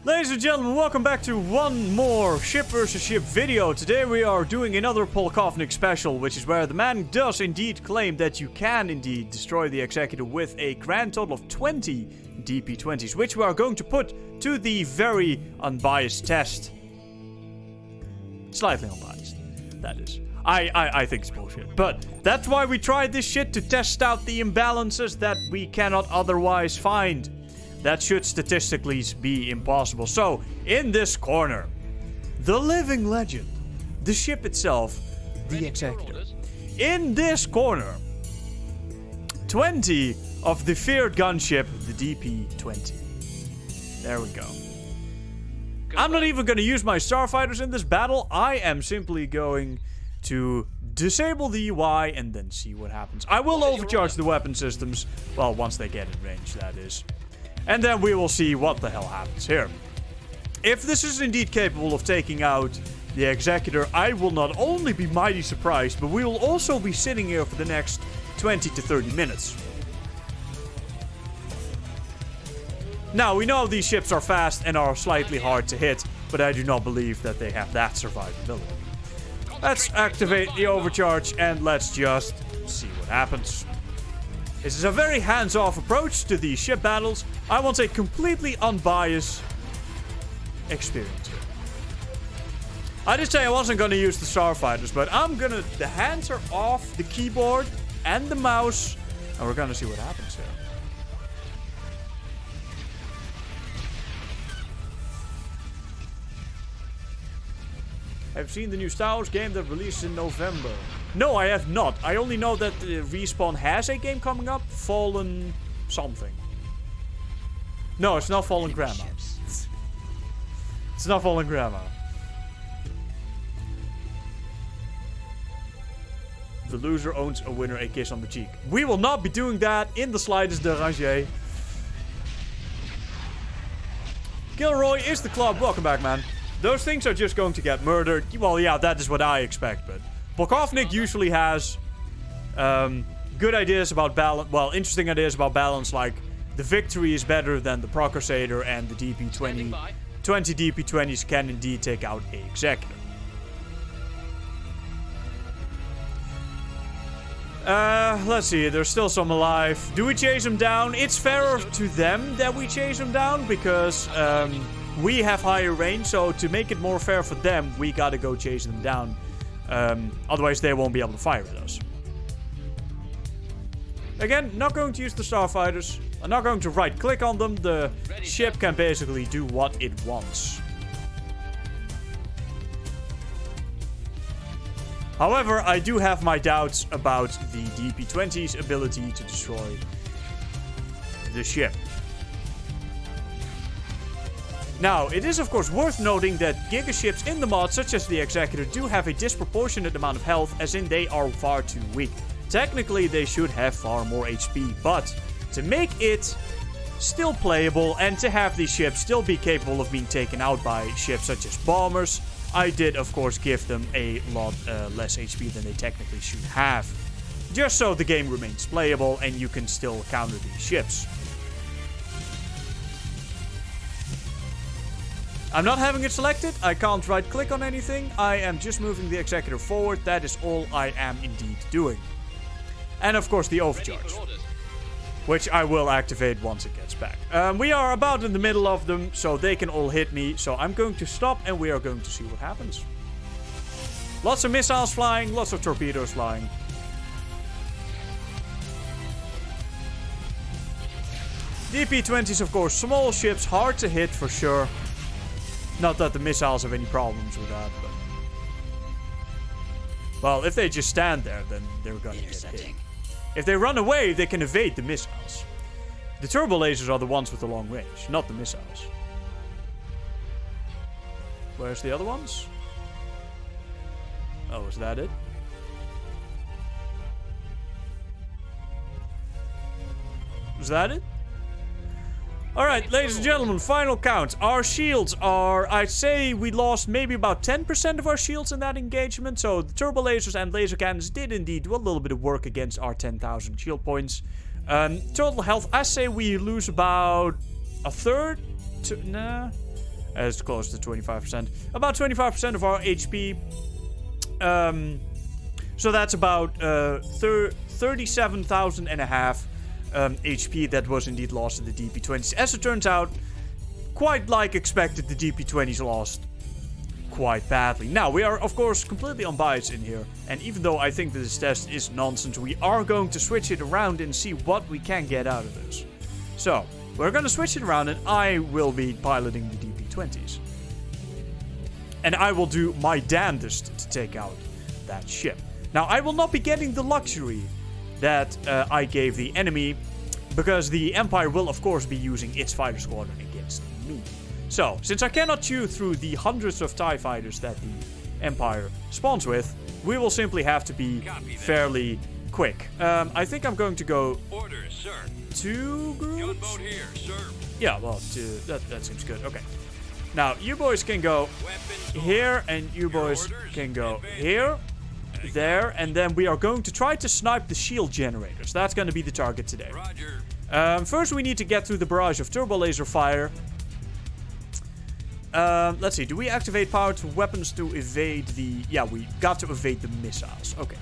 Ladies and gentlemen, welcome back to one more ship versus ship video. Today we are doing another Polkovnik special, which is where the man does indeed claim that you can indeed destroy the Executor with a grand total of 20 DP-20s, which we are going to put to the very unbiased test. Slightly unbiased, that is. I think it's bullshit. But that's why we tried this shit, to test out the imbalances that we cannot otherwise find. That should statistically be impossible. So, in this corner, the living legend, the ship itself, the Executor. In this corner, 20 of the feared gunship, the DP-20. There we go. I'm not even going to use my starfighters in this battle. I am simply going to disable the UI and then see what happens. I will overcharge the weapon systems. Well, once they get in range, that is. And then we will see what the hell happens here. If this is indeed capable of taking out the Executor, I will not only be mighty surprised, but we will also be sitting here for the next 20 to 30 minutes. Now, we know these ships are fast and are slightly hard to hit, but I do not believe that they have that survivability. Let's activate the overcharge and let's just see what happens. This is a very hands-off approach to these ship battles. I want a completely unbiased experience here. I did say I wasn't going to use the starfighters, but the hands are off the keyboard and the mouse, and we're going to see what happens here. I've seen the new Star Wars game that released in November. No, I have not. I only know that Respawn has a game coming up. Fallen something. No, it's not Fallen Grandma. It's not Fallen Grandma. The loser owns a winner a kiss on the cheek. We will not be doing that in the slightest derange. Gilroy is the club. Welcome back, man. Those things are just going to get murdered. Well, yeah, that is what I expect, but Polkovnik usually has good ideas about balance. Well, interesting ideas about balance, like the victory is better than the Procrusator, and the DP-20. 20 DP-20s can indeed take out a Executor. Let's see. There's still some alive. Do we chase them down? It's fairer to them that we chase them down because we have higher range. So to make it more fair for them, we gotta go chase them down. Otherwise, they won't be able to fire at us. Again, not going to use the starfighters. I'm not going to right-click on them. The ship can basically do what it wants. However, I do have my doubts about the DP-20's ability to destroy the ship. Now, it is of course worth noting that gigaships in the mod, such as the Executor, do have a disproportionate amount of health, as in they are far too weak. Technically, they should have far more HP, but to make it still playable and to have these ships still be capable of being taken out by ships such as bombers, I did of course give them a lot less HP than they technically should have. Just so the game remains playable and you can still counter these ships. I'm not having it selected. I can't right click on anything. I am just moving the Executor forward. That is all I am indeed doing. And of course the overcharge, which I will activate once it gets back. We are about in the middle of them, so they can all hit me. So I'm going to stop and we are going to see what happens. Lots of missiles flying, lots of torpedoes flying. DP-20s, of course, small ships, hard to hit for sure. Not that the missiles have any problems with that, but... Well, if they just stand there, then they're gonna get hit. If they run away, they can evade the missiles. The turbo lasers are the ones with the long range, not the missiles. Where's the other ones? Oh, is that it? Was that it? Alright, ladies and gentlemen, final count. Our shields are, I'd say we lost maybe about 10% of our shields in that engagement. So the turbo lasers and laser cannons did indeed do a little bit of work against our 10,000 shield points. Total health, I say we lose about a third. Nah. as close to 25%. About 25% of our HP. So that's about 37,000 and a half HP that was indeed lost to the DP-20s. As it turns out, quite like expected, the DP-20s lost quite badly. Now, we are, of course, completely unbiased in here. And even though I think that this test is nonsense, we are going to switch it around and see what we can get out of this. So, we're going to switch it around and I will be piloting the DP-20s. And I will do my damnedest to take out that ship. Now, I will not be getting the luxury that I gave the enemy, because the Empire will, of course, be using its fighter squadron against me. So, since I cannot chew through the hundreds of TIE fighters that the Empire spawns with, we will simply have to be fairly quick. I think I'm going to go... Orders, sir. 2 groups? Gunboat here, sir. Yeah, well, that seems good. Okay. Now, you boys can go here, and you boys can go here, there, and then we are going to try to snipe the shield generators. That's going to be the target today. Roger. First, we need to get through the barrage of turbo laser fire. Let's see. Do we activate power to weapons to evade the... Yeah, we got to evade the missiles. Okay.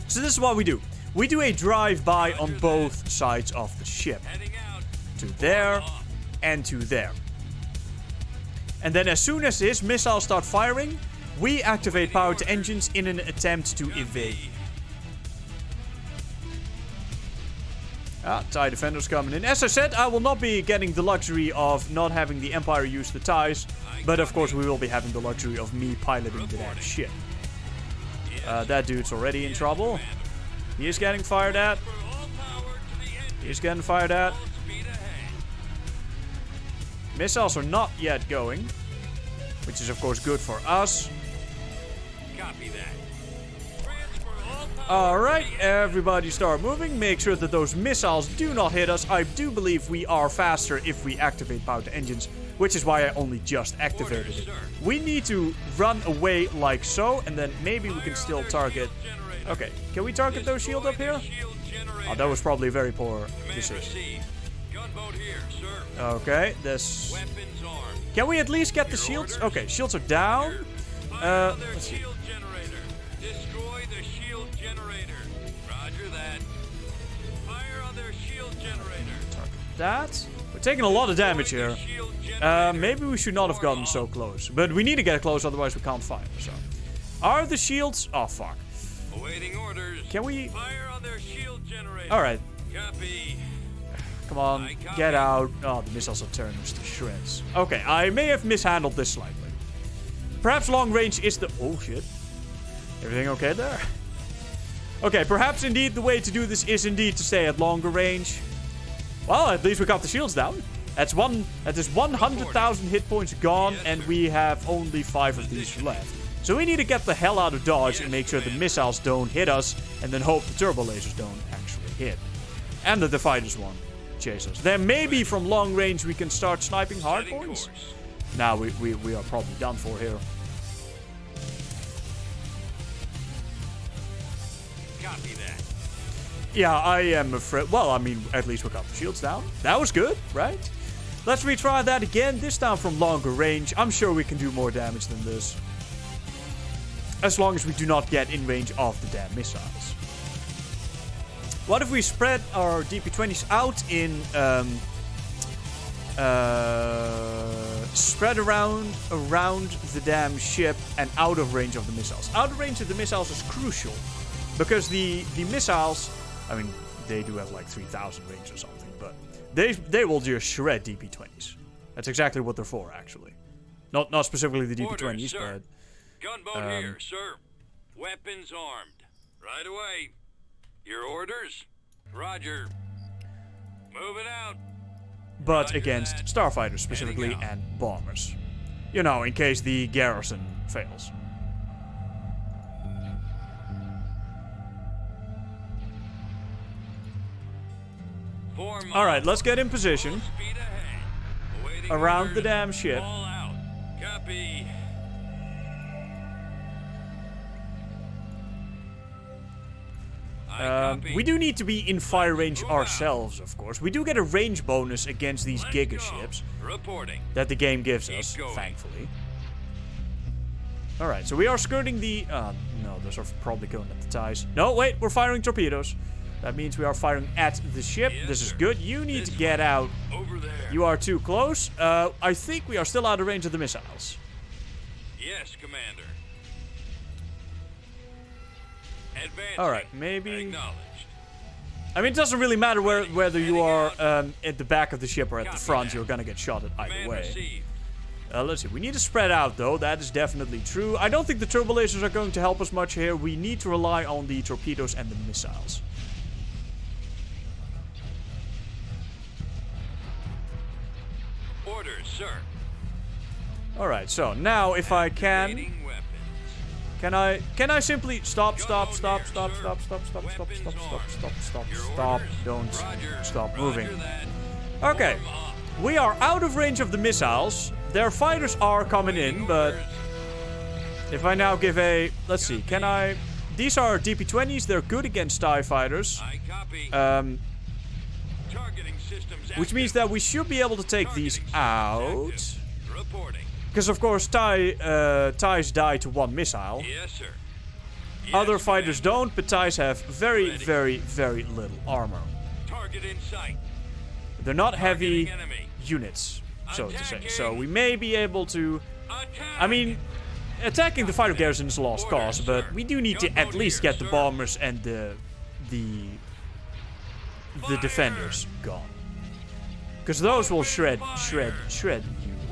So this is what we do. We do a drive-by on both sides of the ship. Heading out. To there and to there. And then as soon as his missiles start firing, we activate power to engines in an attempt to evade. TIE defenders coming in. As I said, I will not be getting the luxury of not having the Empire use the TIEs. But of course we will be having the luxury of me piloting the damn ship. That dude's already in trouble. He is getting fired at. He's getting fired at. Missiles are not yet going. Which is of course good for us. Copy that. Alright, everybody start moving. Make sure that those missiles do not hit us. I do believe we are faster if we activate power to engines, which is why I only just activated it. We need to run away like so, and then maybe we can still target... Okay, can we target those shield up here? Oh, that was probably a very poor decision. Okay, this... Can we at least get the shields? Okay, shields are down. Let's see. Destroy the shield generator. Roger that. Fire on their shield generator. Target that. We're taking a lot of damage here. Maybe we should not have gotten so close. But we need to get close, otherwise we can't fire. So, are the shields... Oh, fuck. Awaiting orders. Can we... Fire on their shield generator. Alright. Copy. Come on, get out. Oh, the missiles are turning us to shreds. Okay, I may have mishandled this slightly. Perhaps long range is the... Oh, shit. Everything okay there? Okay, perhaps indeed the way to do this is indeed to stay at longer range. Well, at least we got the shields down. That is 100,000 hit points gone, and we have only 5 of these left. So we need to get the hell out of dodge and make sure the missiles don't hit us, and then hope the turbo lasers don't actually hit. And that the fighters won't chase us. Then maybe from long range we can start sniping hard points. Now we are probably done for here. Copy that. Yeah, I am afraid... Well, I mean, at least we got the shields down. That was good, right? Let's retry that again, this time from longer range. I'm sure we can do more damage than this. As long as we do not get in range of the damn missiles. What if we spread our DP-20s out in... spread around the damn ship and out of range of the missiles. Out of range of the missiles is crucial. Because the missiles... I mean, they do have like 3,000 range or something. But they will just shred DP-20s. That's exactly what they're for, actually. Not specifically the DP-20s, but... Gunboat here, sir. Weapons armed. Right away. Your orders? Roger. Moving out. But Roger against that. starfighters specifically and bombers. You know, in case the garrison fails. Alright, let's get in position. Around the damn ship. All out. Copy. We do need to be in fire range ourselves, of course. We do get a range bonus against these giga ships that the game gives us, thankfully. Alright, so we are skirting the... no, those are probably going at the ties. No, wait, we're firing torpedoes. That means we are firing at the ship. This is good. You need to get out. You are too close. I think we are still out of range of the missiles. Yes, Commander. Alright, maybe... I mean, it doesn't really matter whether you are at the back of the ship or at the front. You're gonna get shot at either way. Let's see. We need to spread out, though. That is definitely true. I don't think the turbo lasers are going to help us much here. We need to rely on the torpedoes and the missiles. Orders, sir. Alright, so now if I can I simply stop, don't stop moving. Okay, we are out of range of the missiles. Their fighters are coming in, but if I now give a, let's see, can I, these are DP-20s, they're good against TIE fighters. Which means that we should be able to take these out. Because of course TIEs die to one missile. Yes, sir. Other fighters don't, but TIEs have very, very, very little armor. Target in sight. They're not heavy units, so to say. So we may be able to... I mean, attacking the fighter garrison is a lost cause, but we do need to at least get the bombers and the defenders gone. Because those will shred you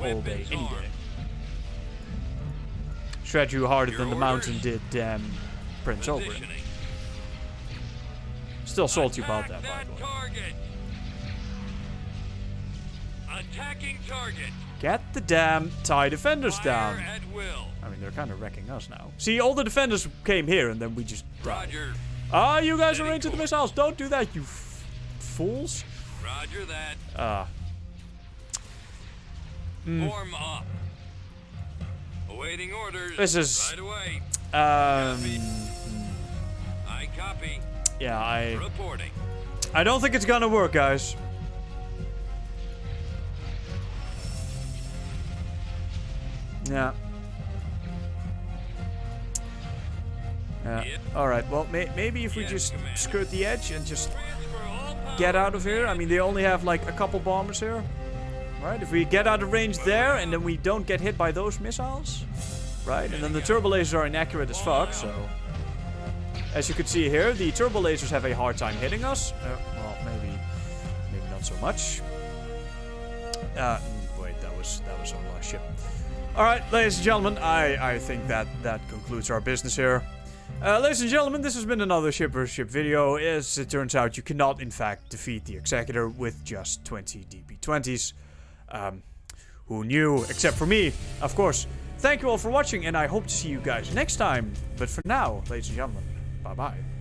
all day, any day. Shred you harder than the mountain did Prince Oberyn. Still salty about that, by the way. Attacking target. Get the damn TIE defenders down. I mean, they're kind of wrecking us now. See, all the defenders came here and then we just died. Ah, you guys are range of the missiles. Don't do that, you fools. Roger that. Form up. Awaiting orders. This is right away. I copy. Yeah, Reporting. I don't think it's gonna work, guys. Yeah. Alright, well, maybe if we just skirt the edge and just get out of here. I mean, they only have like a couple bombers here. Right, if we get out of range there and then we don't get hit by those missiles. Right, and then the turbo lasers are inaccurate as fuck, so... As you can see here, the turbo lasers have a hard time hitting us. Well, maybe not so much. Wait, that was our last ship. Alright, ladies and gentlemen, I think that concludes our business here. Ladies and gentlemen, this has been another ship versus ship video. As it turns out, you cannot, in fact, defeat the Executor with just 20 DP-20s. Who knew? Except for me, of course. Thank you all for watching, and I hope to see you guys next time. But for now, ladies and gentlemen, bye-bye.